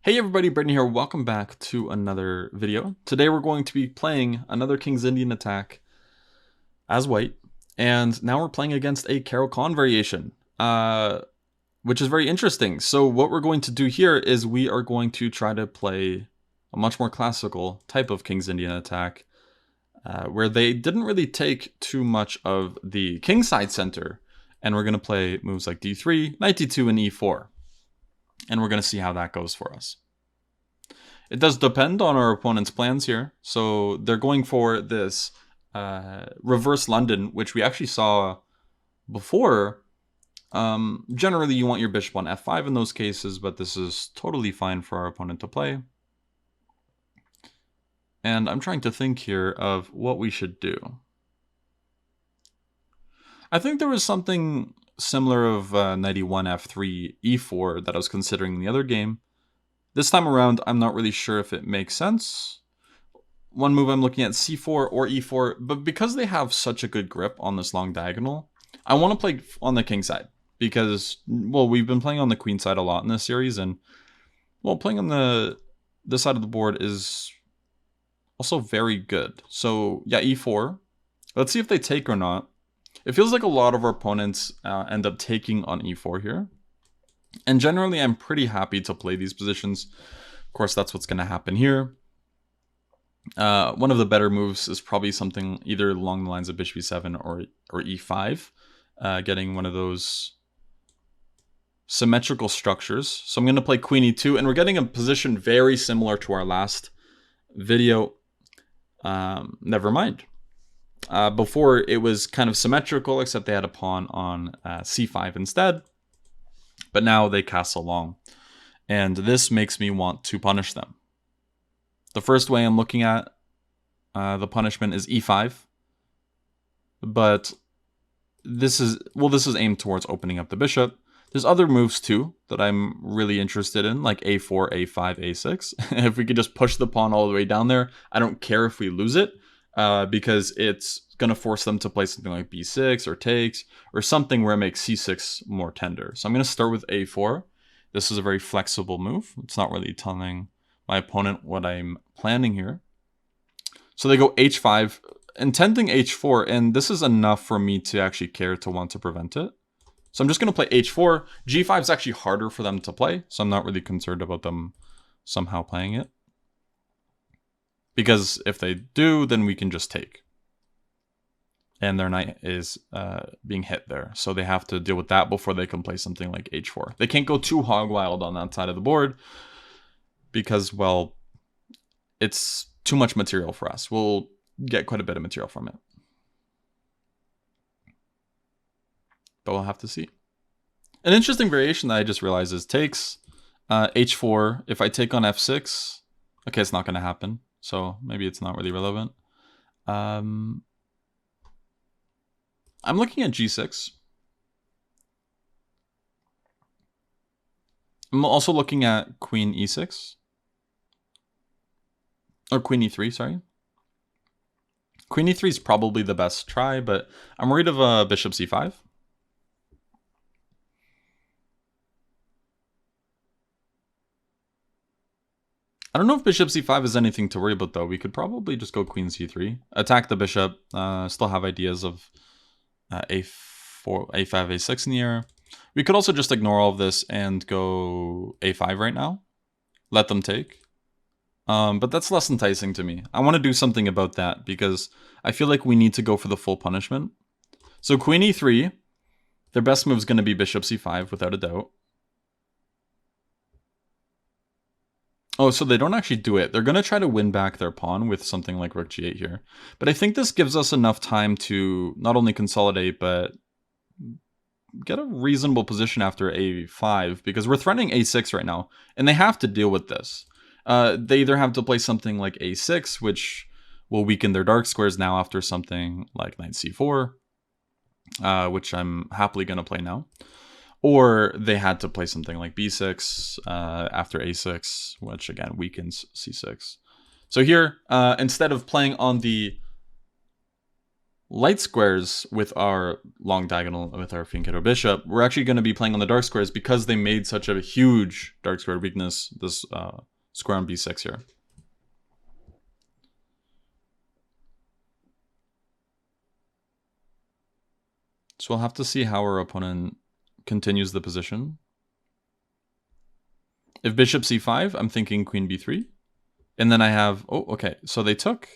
Hey everybody, Brendan here. Welcome back to another video. Today we're going to be playing another King's Indian attack as white, and now we're playing against a Carol Khan variation, which is very interesting. So what we're going to do here is we are going to try to play a much more classical type of King's Indian attack, where they didn't really take too much of the kingside center, and we're going to play moves like d3, knight d2, and e4. And we're going to see how that goes for us. It does depend on our opponent's plans here. So they're going for this reverse London, which we actually saw before. Generally, you want your bishop on f5 in those cases, but this is totally fine for our opponent to play. And I'm trying to think here of what we should do. I think there was something similar of knight e1, f3, e4 that I was considering in the other game. This time around, I'm not really sure if it makes sense. One move I'm looking at c4 or e4, but because they have such a good grip on this long diagonal, I want to play on the king side because, well, we've been playing on the queen side a lot in this series, and, well, playing on this side of the board is also very good. So, yeah, e4. Let's see if they take or not. It feels like a lot of our opponents end up taking on e4 here. And generally, I'm pretty happy to play these positions. Of course, that's what's going to happen here. One of the better moves is probably something either along the lines of bishop e7 or e5. Getting one of those symmetrical structures. So I'm going to play queen e2, and we're getting a position very similar to our last video. Never mind. Before, it was kind of symmetrical, except they had a pawn on c5 instead. But now they castle long. And this makes me want to punish them. The first way I'm looking at the punishment is e5. But this is aimed towards opening up the bishop. There's other moves too that I'm really interested in, like a4, a5, a6. If we could just push the pawn all the way down there, I don't care if we lose it. Because it's going to force them to play something like b6 or takes or something where it makes c6 more tender. So I'm going to start with a4. This is a very flexible move. It's not really telling my opponent what I'm planning here. So they go h5, intending h4, and this is enough for me to actually care to want to prevent it. So I'm just going to play h4. g5 is actually harder for them to play, so I'm not really concerned about them somehow playing it. Because if they do, then we can just take. And their knight is being hit there. So they have to deal with that before they can play something like h4. They can't go too hog wild on that side of the board. Because, well, it's too much material for us. We'll get quite a bit of material from it. But we'll have to see. An interesting variation that I just realized is takes h4. If I take on f6, okay, it's not going to happen. So maybe it's not really relevant. I'm looking at g6. I'm also looking at queen e6. Or queen e3, sorry. Queen e3 is probably the best try, but I'm worried of bishop c5. I don't know if bishop c5 is anything to worry about, though. We could probably just go queen c3, attack the bishop, still have ideas of a4, a5, a6 in the air. We could also just ignore all of this and go a5 right now. Let them take. But that's less enticing to me. I want to do something about that because I feel like we need to go for the full punishment. So queen e3, their best move is going to be bishop c5 without a doubt. Oh, so they don't actually do it. They're going to try to win back their pawn with something like rook g8 here. But I think this gives us enough time to not only consolidate, but get a reasonable position after a5, because we're threatening a6 right now, and they have to deal with this. They either have to play something like a6, which will weaken their dark squares now after something like knight c4, which I'm happily going to play now. Or they had to play something like b6 after a6, which again weakens c6. So here, instead of playing on the light squares with our long diagonal, with our Fianchetto bishop, we're actually going to be playing on the dark squares because they made such a huge dark square weakness, this square on b6 here. So we'll have to see how our opponent continues the position. If bishop c5, I'm thinking queen b3. And then I have, oh, okay, so they took.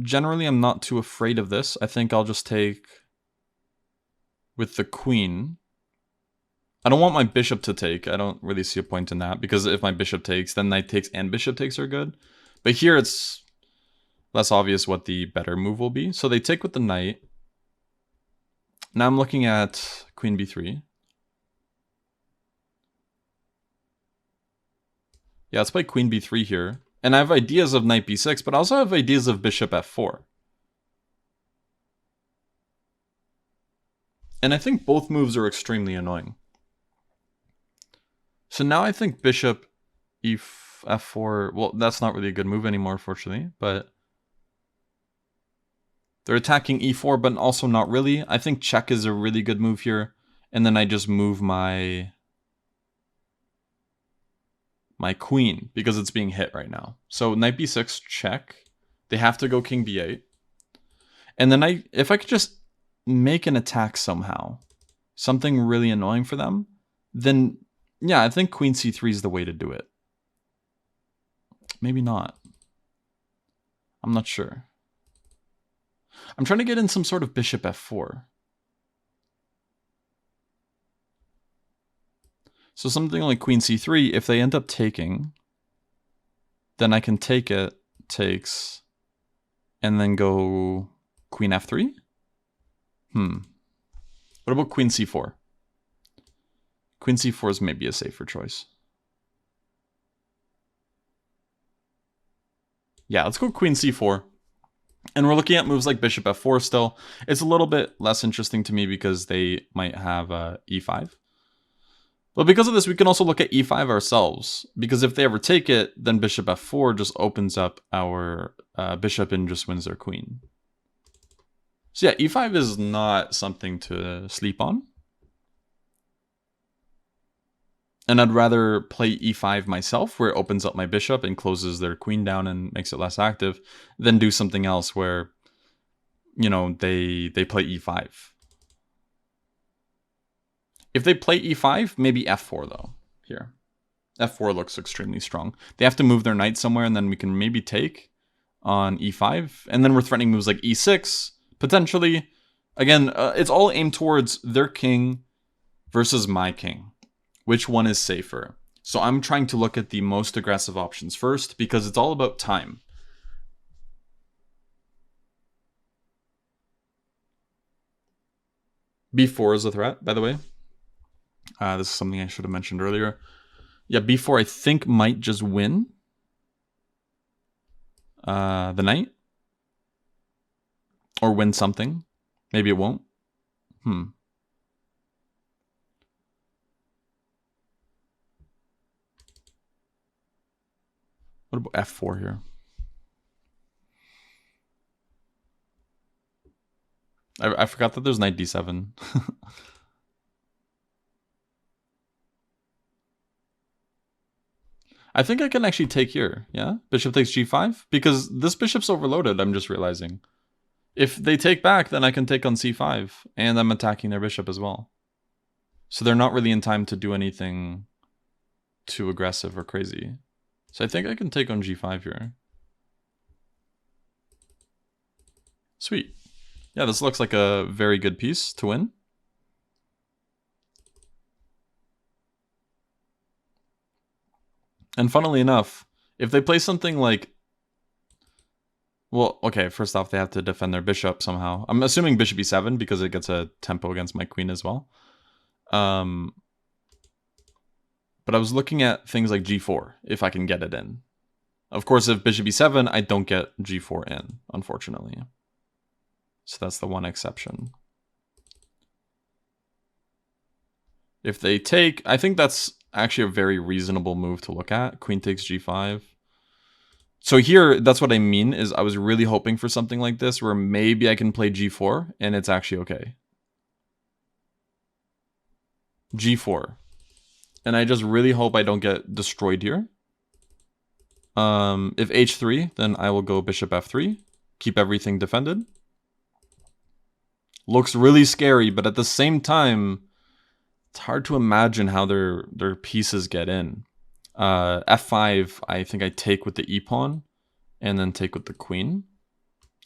Generally, I'm not too afraid of this. I think I'll just take with the queen. I don't want my bishop to take. I don't really see a point in that, because if my bishop takes, then knight takes and bishop takes are good. But here it's less obvious what the better move will be. So they take with the knight. Now I'm looking at queen b3. Yeah, let's play queen b3 here. And I have ideas of knight b6, but I also have ideas of bishop f4. And I think both moves are extremely annoying. So now I think bishop f4, well, that's not really a good move anymore, fortunately, but they're attacking e4, but also not really. I think check is a really good move here. And then I just move my queen because it's being hit right now. So knight b6, check. They have to go king b8. And then if I could just make an attack somehow, something really annoying for them, then yeah, I think queen c3 is the way to do it. Maybe not. I'm not sure. I'm trying to get in some sort of bishop f4. So something like queen c3, if they end up taking, then I can take it, takes, and then go queen f3? What about queen c4? Queen c4 is maybe a safer choice. Yeah, let's go queen c4. And we're looking at moves like bishop f4 still. It's a little bit less interesting to me because they might have e5. But because of this, we can also look at e5 ourselves. Because if they ever take it, then bishop f4 just opens up our bishop and just wins their queen. So yeah, e5 is not something to sleep on. And I'd rather play e5 myself, where it opens up my bishop and closes their queen down and makes it less active, than do something else where, you know, they play e5. If they play e5, maybe f4 though, here. f4 looks extremely strong. They have to move their knight somewhere, and then we can maybe take on e5. And then we're threatening moves like e6, potentially. Again, it's all aimed towards their king versus my king. Which one is safer? So I'm trying to look at the most aggressive options first, because it's all about time. b4 is a threat, by the way. This is something I should have mentioned earlier. Yeah, b4 I think might just win the knight. Or win something. Maybe it won't. What about f4 here? I forgot that there's knight d7. I think I can actually take here, yeah? Bishop takes g5? Because this bishop's overloaded, I'm just realizing. If they take back, then I can take on c5, and I'm attacking their bishop as well. So they're not really in time to do anything too aggressive or crazy. So I think I can take on g5 here. Sweet. Yeah, this looks like a very good piece to win. And funnily enough, if they play something like... Well, okay, first off, they have to defend their bishop somehow. I'm assuming bishop e7 because it gets a tempo against my queen as well. But I was looking at things like g4, if I can get it in. Of course, if bishop e7, I don't get g4 in, unfortunately. So that's the one exception. If they take, I think that's actually a very reasonable move to look at. Queen takes g5. So here, that's what I mean, is I was really hoping for something like this where maybe I can play g4 and it's actually okay. g4. And I just really hope I don't get destroyed here. If h3, then I will go bishop f3. Keep everything defended. Looks really scary, but at the same time, it's hard to imagine how their pieces get in. F5, I think I take with the e-pawn, and then take with the queen.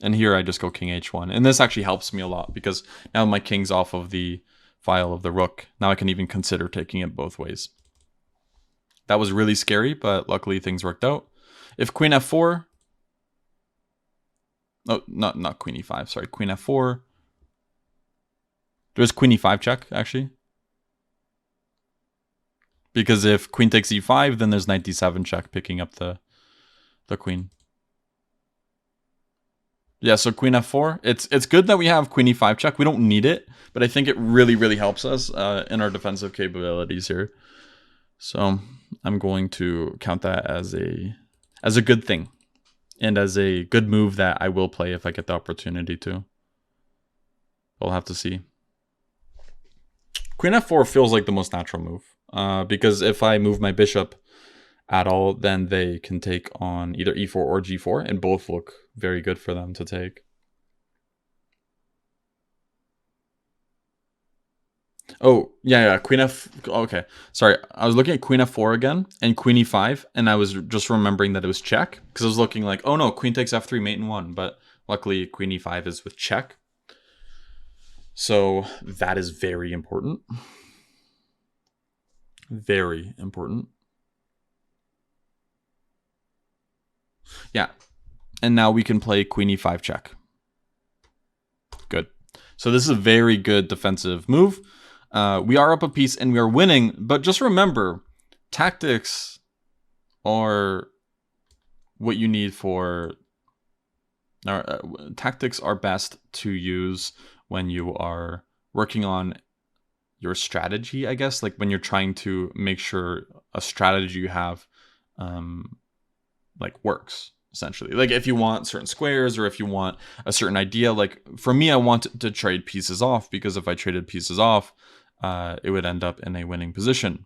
And here I just go king h1. And this actually helps me a lot, because now my king's off of the file of the rook. Now I can even consider taking it both ways. That was really scary, but luckily things worked out. If queen f4... Oh, not queen e5, sorry. Queen f4. There's queen e5 check, actually. Because if queen takes e5, then there's knight d7 check, picking up the queen. Yeah, so queen f4. It's good that we have queen e5 check. We don't need it, but I think it really, really helps us in our defensive capabilities here. So I'm going to count that as a good thing, and as a good move that I will play if I get the opportunity to. We'll have to see. Queen f4 feels like the most natural move, because if I move my bishop at all, then they can take on either e4 or g4, and both look very good for them to take. Oh, yeah, queen f... Okay, sorry. I was looking at queen f4 again, and queen e5, and I was just remembering that it was check, because I was looking like, oh no, queen takes f3, mate in 1, but luckily queen e5 is with check. So that is very important. Very important. Yeah, and now we can play queen e5 check. Good. So this is a very good defensive move. We are up a piece and we are winning, but just remember, tactics are what you need for... tactics are best to use when you are working on your strategy, I guess, like when you're trying to make sure a strategy you have like works, essentially. Like if you want certain squares, or if you want a certain idea. Like for me, I want to trade pieces off, because if I traded pieces off, it would end up in a winning position.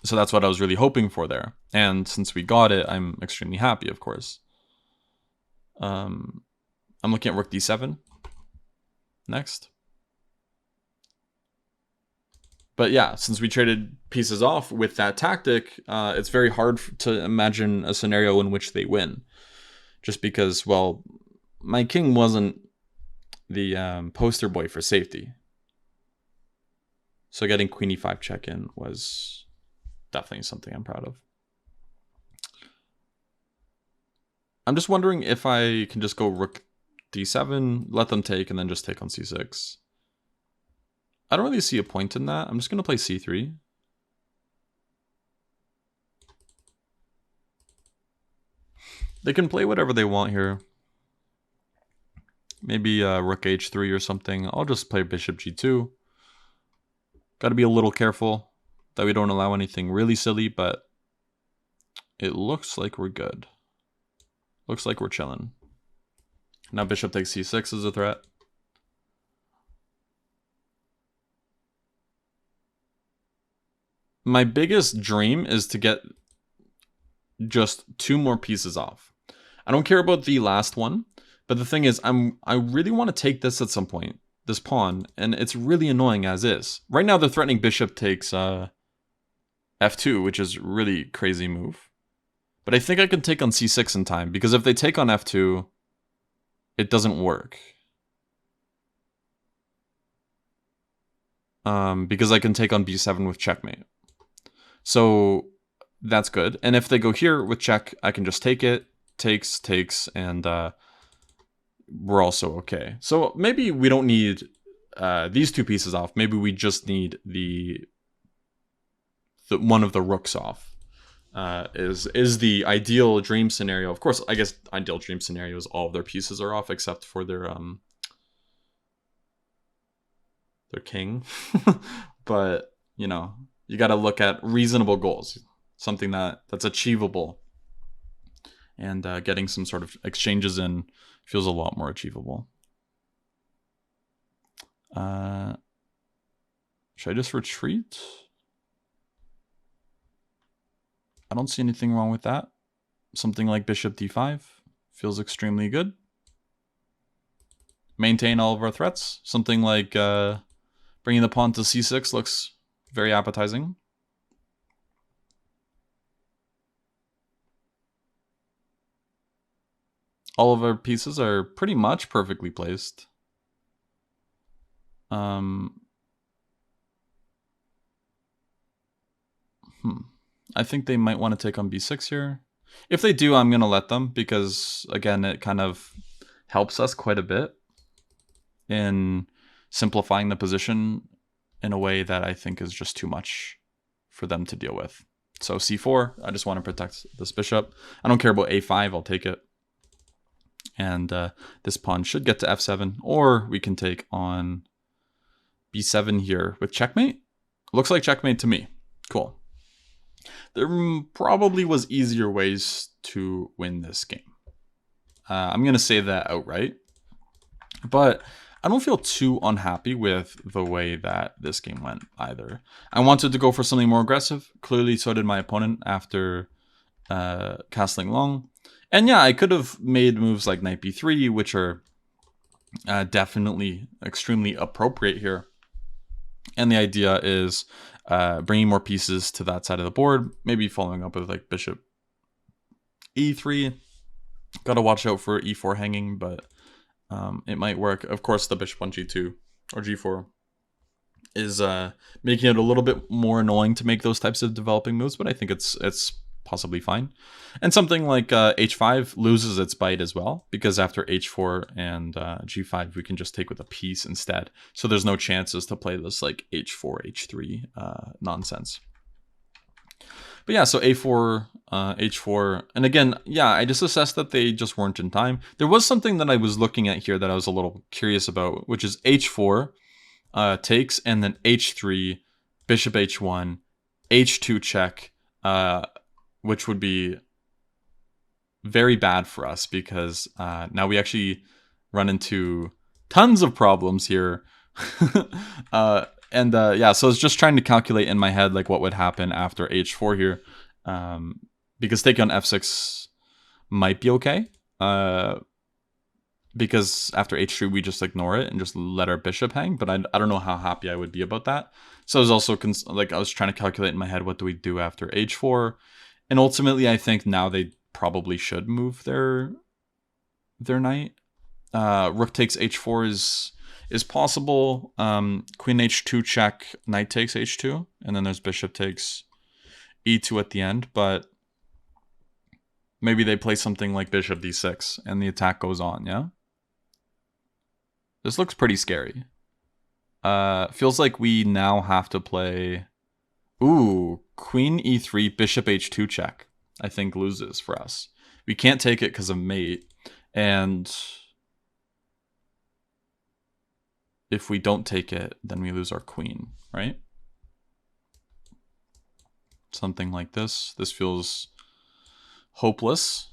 So that's what I was really hoping for there. And since we got it, I'm extremely happy, of course. I'm looking at rook d7 next. But yeah, since we traded pieces off with that tactic, it's very hard to imagine a scenario in which they win. Just because, well, my king wasn't the poster boy for safety. So getting queen e5 check in was definitely something I'm proud of. I'm just wondering if I can just go rook d7, let them take, and then just take on c6. I don't really see a point in that. I'm just going to play c3. They can play whatever they want here. Maybe rook h3 or something. I'll just play bishop g2. Got to be a little careful that we don't allow anything really silly, but it looks like we're good. Looks like we're chilling. Now bishop takes c6 is a threat. My biggest dream is to get just 2 more pieces off. I don't care about the last one, but the thing is, I really want to take this at some point, this pawn, and it's really annoying as is. Right now they're threatening bishop takes f2, which is really crazy move. But I think I can take on c6 in time, because if they take on f2, it doesn't work. Because I can take on b7 with checkmate. So that's good. And if they go here with check, I can just take it, takes, and we're also okay. So maybe we don't need these 2 pieces off. Maybe we just need the one of the rooks off. Is the ideal dream scenario. Of course, I guess ideal dream scenario is all of their pieces are off except for their king. But, you know, you got to look at reasonable goals, something that's achievable. and getting some sort of exchanges in feels a lot more achievable. Should I just retreat? I don't see anything wrong with that. Something like bishop d5 feels extremely good. Maintain all of our threats. Something like bringing the pawn to c6 looks very appetizing. All of our pieces are pretty much perfectly placed. I think they might want to take on b6 here. If they do, I'm going to let them, because, again, it kind of helps us quite a bit in simplifying the position in a way that I think is just too much for them to deal with. So c4, I just want to protect this bishop. I don't care about a5, I'll take it. And this pawn should get to f7, or we can take on b7 here with checkmate. Looks like checkmate to me. Cool. There probably was easier ways to win this game. I'm going to say that outright. But I don't feel too unhappy with the way that this game went either. I wanted to go for something more aggressive. Clearly, so did my opponent after castling long. And yeah, I could have made moves like knight b3, which are definitely extremely appropriate here. And the idea is bringing more pieces to that side of the board, maybe following up with like bishop e3. Got to watch out for e4 hanging, but it might work. Of course, the bishop on g2 or g4 is making it a little bit more annoying to make those types of developing moves, but I think it's possibly fine. And something like h5 loses its bite as well, because after h4 and g5, we can just take with a piece instead. So there's no chances to play this like h4, h3 nonsense. But yeah, so a4, h4, and again, yeah, I just assessed that they just weren't in time. There was something that I was looking at here that I was a little curious about, which is h4 takes, and then h3, bishop h1, h2 check, which would be very bad for us, because now we actually run into tons of problems here. Yeah, so I was just trying to calculate in my head like what would happen after h4 here, because taking on f6 might be okay, because after h3 we just ignore it and just let our bishop hang, but I don't know how happy I would be about that. So I was also I was trying to calculate in my head, what do we do after h4, and ultimately I think now they probably should move their knight. Rook takes h4 is possible. Queen h2 check, knight takes h2, and then there's bishop takes e2 at the end, but maybe they play something like bishop d6 and the attack goes on, yeah? This looks pretty scary. Feels like we now have to play... Ooh, queen e3, bishop h2 check, I think loses for us. We can't take it because of mate, and if we don't take it, then we lose our queen, right? Something like this. This feels hopeless.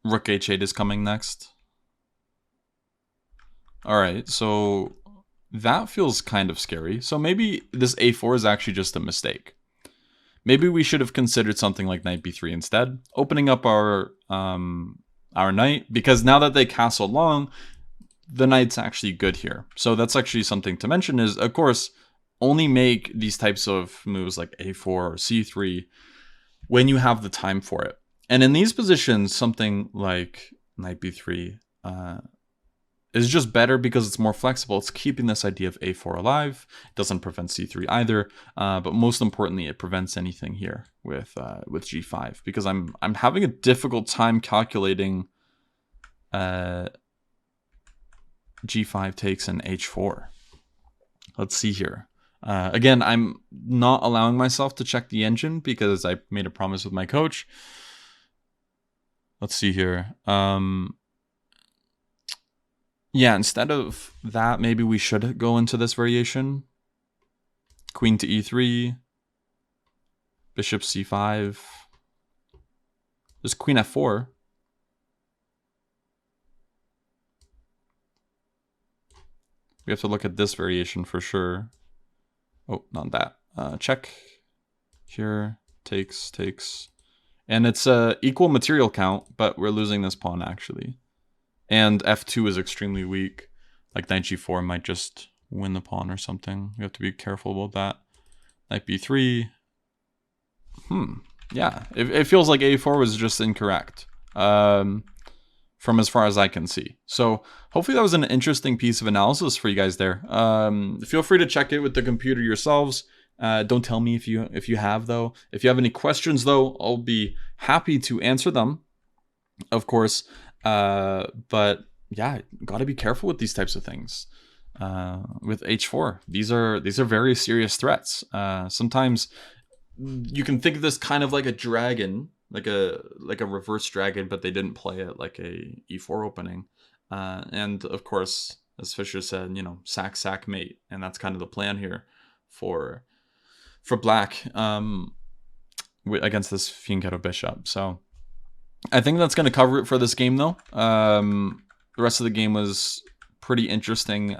Rook h8 is coming next. All right, so that feels kind of scary. So maybe this a4 is actually just a mistake. Maybe we should have considered something like knight b3 instead, opening up our knight, because now that they castle long, the knight's actually good here. So that's actually something to mention is, of course, only make these types of moves like a4 or c3 when you have the time for it. And in these positions, something like knight b3 is just better because it's more flexible. It's keeping this idea of a4 alive. It doesn't prevent c3 either, but most importantly, it prevents anything here with g5, because I'm having a difficult time calculating g5 takes and h4. Let's see here. Again, I'm not allowing myself to check the engine because I made a promise with my coach. Let's see here. Yeah, instead of that, maybe we should go into this variation. Queen to e3, bishop c5. There's queen f4. We have to look at this variation for sure. Oh, not that. Check. Here, takes. And it's equal material count, but we're losing this pawn actually. And f2 is extremely weak. Like knight g4 might just win the pawn or something. We have to be careful about that. Knight b3. Yeah, it feels like a4 was just incorrect. From as far as I can see. So hopefully that was an interesting piece of analysis for you guys there. Feel free to check it with the computer yourselves. Don't tell me if you have though. If you have any questions though, I'll be happy to answer them, of course. But yeah, gotta be careful with these types of things. With h4, these are very serious threats. Sometimes you can think of this kind of like a dragon, like a reverse dragon, but they didn't play it like a e4 opening. And of course, as Fisher said, you know, sack mate, and that's kind of the plan here for black against this Fianchetto bishop. So I think that's going to cover it for this game, though. The rest of the game was pretty interesting.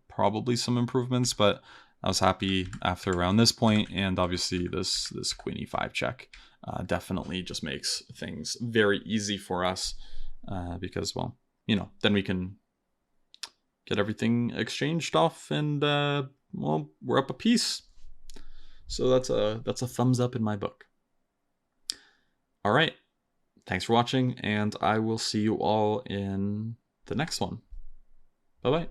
Probably some improvements, but I was happy after around this point, and obviously this queen e5 check definitely just makes things very easy for us because, well, you know, then we can get everything exchanged off, and well, we're up a piece. So that's a thumbs up in my book. All right, thanks for watching, and I will see you all in the next one. Bye bye.